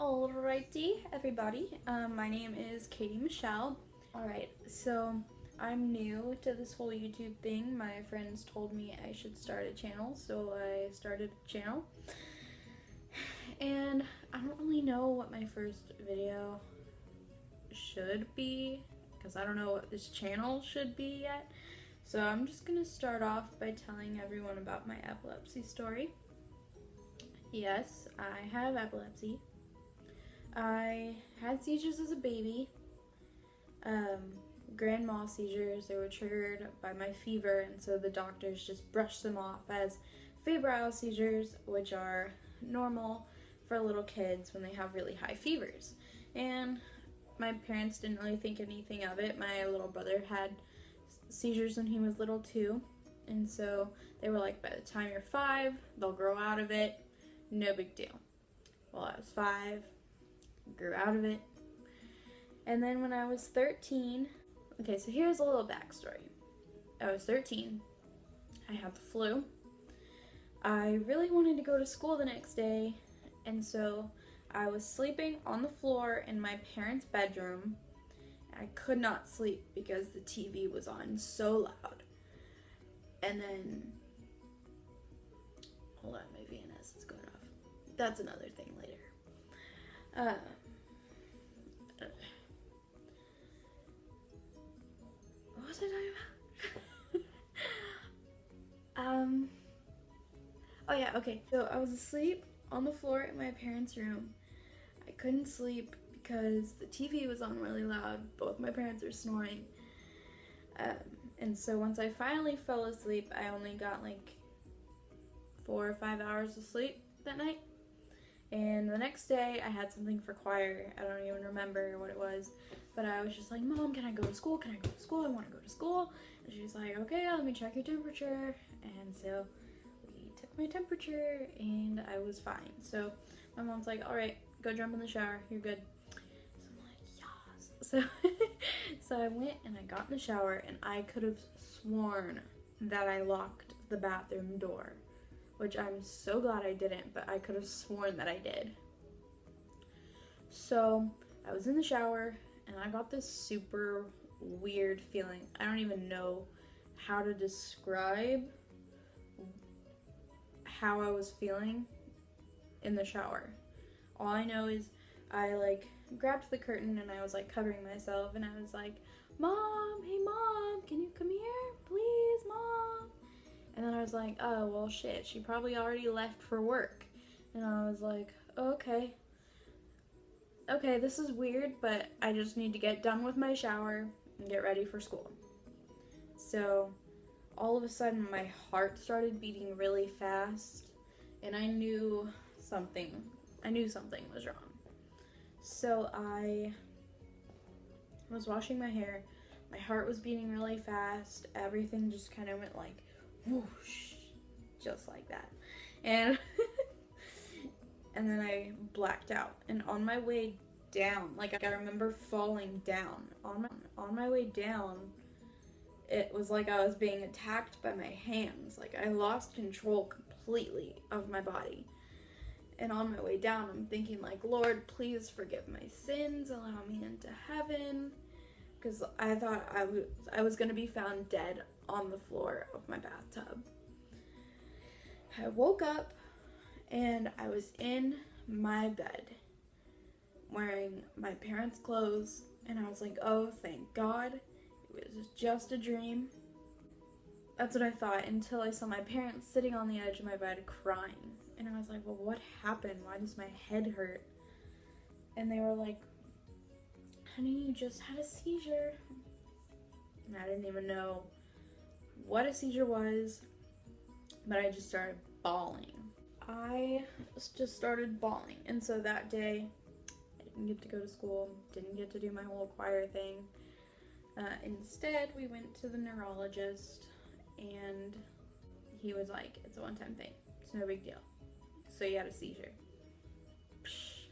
Alrighty, everybody. My name is Michele. Alright, so I'm new to this whole YouTube thing. My friends told me I should start a channel, so I started a channel. And I don't really know what my first video should be, because I don't know what this channel should be yet. So I'm just gonna start off by telling everyone about my epilepsy story. Yes, I have epilepsy. I had seizures as a baby, grand mal seizures. They were triggered by my fever, and so the doctors just brushed them off as febrile seizures, which are normal for little kids when they have really high fevers. And my parents didn't really think anything of it. My little brother had seizures when he was little too, and so they were like, by the time you're 5, they'll grow out of it, no big deal. Well, I was 5, grew out of it. And then when I was 13, okay, so here's a little backstory. I was 13, I had the flu. I really wanted to go to school the next day, and so I was sleeping on the floor in my parents' bedroom. I could not sleep because the TV was on so loud. And then, hold on, my VNS is going off. That's another thing later. What was I talking about? Oh yeah, okay. So I was asleep on the floor in my parents' room. I couldn't sleep because the TV was on really loud. Both my parents were snoring. And so once I finally fell asleep, I only got like 4 or 5 hours of sleep that night. And the next day, I had something for choir. I don't even remember what it was. But I was just like, Mom, can I go to school? Can I go to school? I want to go to school. And she's like, okay, let me check your temperature. And so we took my temperature, and I was fine. So my mom's like, all right, go jump in the shower. You're good. So I'm like, yes. So I went and I got in the shower, and I could have sworn that I locked the bathroom door, which I'm so glad I didn't, but I could have sworn that I did. So I was in the shower, and I got this super weird feeling. I don't even know how to describe how I was feeling in the shower. All I know is I like grabbed the curtain, and I was like covering myself, and I was like, Mom, hey Mom, can you come here, please, Mom? And then I was like, oh, well, shit, she probably already left for work. And I was like, okay, this is weird, but I just need to get done with my shower and get ready for school. So all of a sudden, my heart started beating really fast, and I knew something was wrong. So I was washing my hair. My heart was beating really fast. Everything just kind of went like, whoosh, just like that. And and then I blacked out. And on my way down, like I remember falling down. On my way down, it was like I was being attacked by my hands. Like I lost control completely of my body. And on my way down, I'm thinking like, Lord, please forgive my sins, allow me into heaven. Because I thought I was going to be found dead on the floor of my bathtub. I woke up, and I was in my bed wearing my parents' clothes, and I was like, oh, thank God, it was just a dream. That's what I thought, until I saw my parents sitting on the edge of my bed crying. And I was like, well, what happened? Why does my head hurt? And they were like, honey, you just had a seizure. And I didn't even know what a seizure was, but I just started bawling. I just started bawling. And so that day, I didn't get to go to school, didn't get to do my whole choir thing. Instead, we went to the neurologist, and he was like, it's a one-time thing. It's no big deal. So you had a seizure. Psh.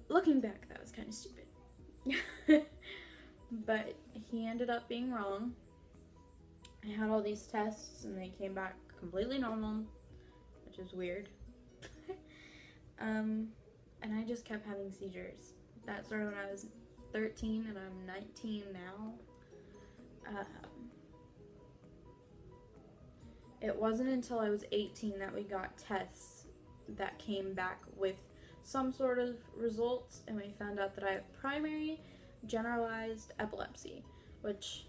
Looking back, that was kind of stupid. But he ended up being wrong. I had all these tests, and they came back completely normal, which is weird. and I just kept having seizures. That started when I was 13 and I'm 19 now. It wasn't until I was 18 that we got tests that came back with some sort of results, and we found out that I have primary generalized epilepsy, which,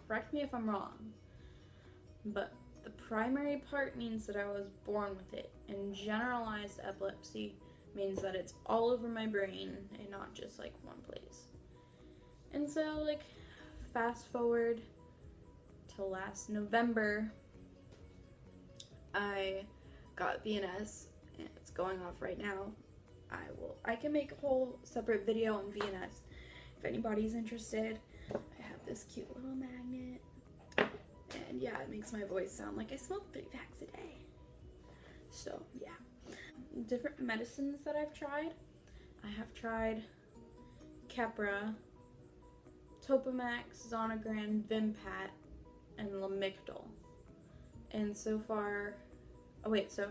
correct me if I'm wrong, but the primary part means that I was born with it, and generalized epilepsy means that it's all over my brain and not just like one place. And so, like, fast forward to last November, I got VNS, and it's going off right now. I can make a whole separate video on VNS if anybody's interested. I have this cute little magnet, and yeah, it makes my voice sound like I smoke 3 packs a day. So yeah, different medicines that I've tried. I have tried Keppra, Topamax, Zonegran, Vimpat, and Lamictal. And so far, so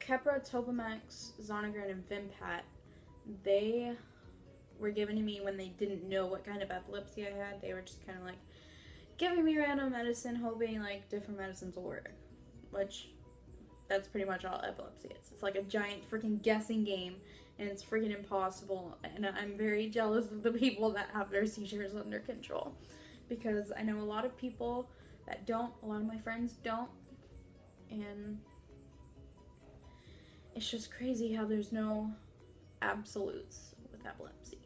Keppra, Topamax, Zonegran, and Vimpat, they were given to me when they didn't know what kind of epilepsy I had. They were just kind of like giving me random medicine, hoping like different medicines will work, which that's pretty much all epilepsy is. It's like a giant freaking guessing game, and it's freaking impossible, and I'm very jealous of the people that have their seizures under control, because I know a lot of people that don't, a lot of my friends don't, and it's just crazy how there's no absolutes with epilepsy.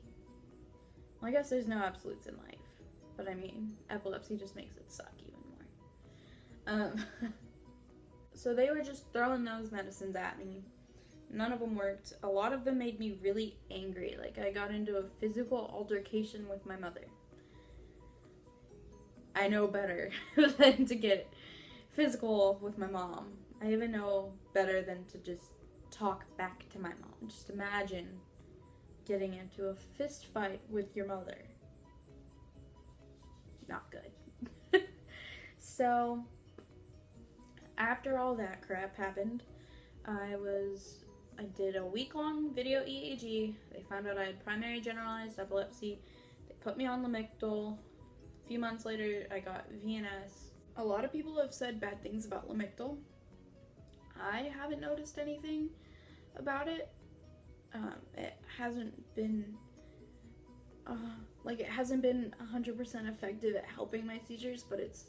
Well, I guess there's no absolutes in life, but I mean, epilepsy just makes it suck even more. So they were just throwing those medicines at me. None of them worked. A lot of them made me really angry. Like, I got into a physical altercation with my mother. I know better than to get physical with my mom. I even know better than to just talk back to my mom. Just imagine getting into a fist fight with your mother. Not good. So, after all that crap happened, I did a week-long video EEG. They found out I had primary generalized epilepsy. They put me on Lamictal. A few months later, I got VNS. A lot of people have said bad things about Lamictal. I haven't noticed anything about it. It hasn't been, it hasn't been 100% effective at helping my seizures, but it's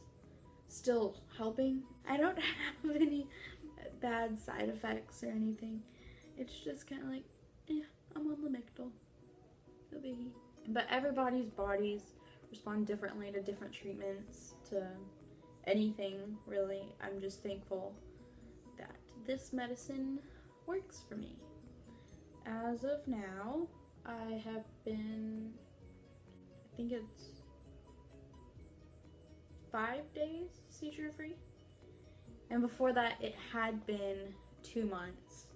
still helping. I don't have any bad side effects or anything. It's just kind of like, I'm on Lamictal. No biggie. But everybody's bodies respond differently to different treatments, to anything, really. I'm just thankful that this medicine works for me. As of now, I have been, I think it's 5 days seizure free. And before that, it had been 2 months.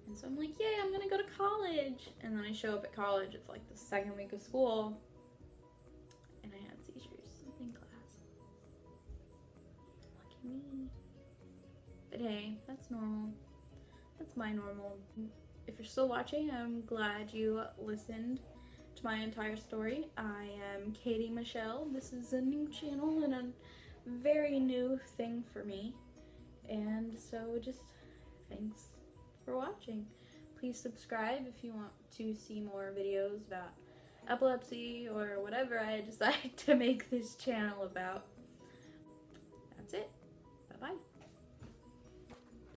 And so I'm like, yay, I'm gonna go to college. And then I show up at college, it's like the second week of school, and I had seizures in class. Lucky me. But hey, that's normal. That's my normal. If you're still watching, I'm glad you listened to my entire story. I am Katie Michele. This is a new channel and a very new thing for me. And so just thanks for watching. Please subscribe if you want to see more videos about epilepsy or whatever I decide to make this channel about.